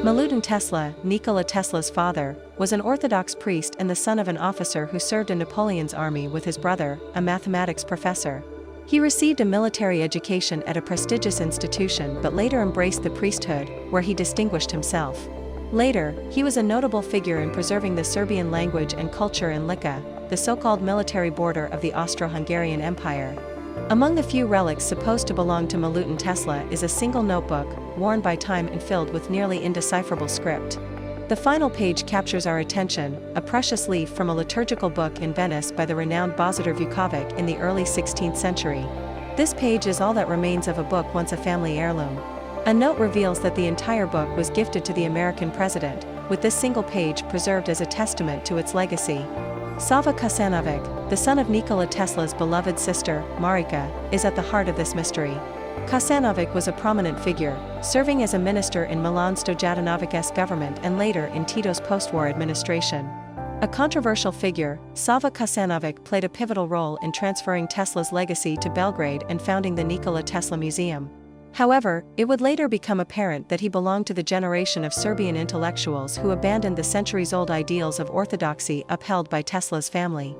Milutin Tesla, Nikola Tesla's father, was an Orthodox priest and the son of an officer who served in Napoleon's army with his brother, a mathematics professor. He received a military education at a prestigious institution but later embraced the priesthood, where he distinguished himself. Later, he was a notable figure in preserving the Serbian language and culture in Lika, the so-called military border of the Austro-Hungarian Empire. Among the few relics supposed to belong to Milutin Tesla is a single notebook, worn by time and filled with nearly indecipherable script. The final page captures our attention, a precious leaf from a liturgical book in Venice by the renowned Božidar Vuković in the early 16th century. This page is all that remains of a book once a family heirloom. A note reveals that the entire book was gifted to the American president, with this single page preserved as a testament to its legacy. Sava Kosanović, the son of Nikola Tesla's beloved sister, Marika, is at the heart of this mystery. Kosanović was a prominent figure, serving as a minister in Milan Stojadanovic's government and later in Tito's post-war administration. A controversial figure, Sava Kosanović played a pivotal role in transferring Tesla's legacy to Belgrade and founding the Nikola Tesla Museum. However, it would later become apparent that he belonged to the generation of Serbian intellectuals who abandoned the centuries-old ideals of orthodoxy upheld by Tesla's family.